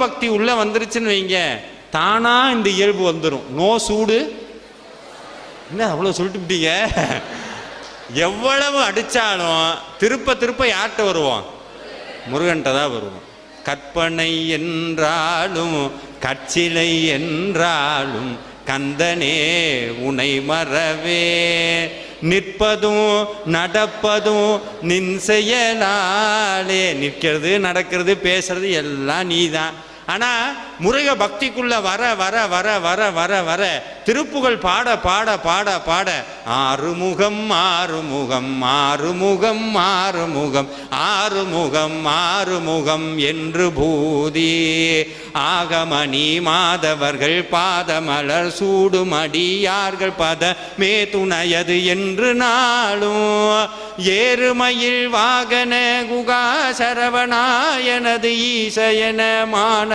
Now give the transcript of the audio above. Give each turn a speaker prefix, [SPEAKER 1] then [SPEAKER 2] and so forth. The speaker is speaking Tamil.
[SPEAKER 1] பக்தி உள்ள வந்துருச்சுன்னு வைங்க, தானா இந்த இயல்பு வந்துடும். நோ சூடு என்ன அவ்வளோ சொல்லிட்டுட்டீங்க. எவ்வளவு அடித்தாலும் திருப்ப திருப்ப யார்கிட்ட வருவோம்? முருகன்கிட்ட தான் வருவோம். கற்பனை என்றாலும் கற்சிலை என்றாலும் கந்தனே உனை மறவே, நிற்பதும் நடப்பதும் நின் செயலாலே. நிற்கிறது நடக்கிறது பேசுறது எல்லாம் நீதான். ஆனால் முருக பக்திக்குள்ள வர வர வர வர வர வர திருப்புகள் பாட பாட பாட பாட ஆறுமுகம் ஆறுமுகம் ஆறுமுகம் ஆறுமுகம் ஆறுமுகம் ஆறுமுகம் என்று பூதி ஆகமணி மாதவர்கள் பாதமலர் சூடுமடியார்கள் பத மே துணையது என்று நாளும் ஏறுமயில் வாகன குகா சரவணாயனது ஈசயன மான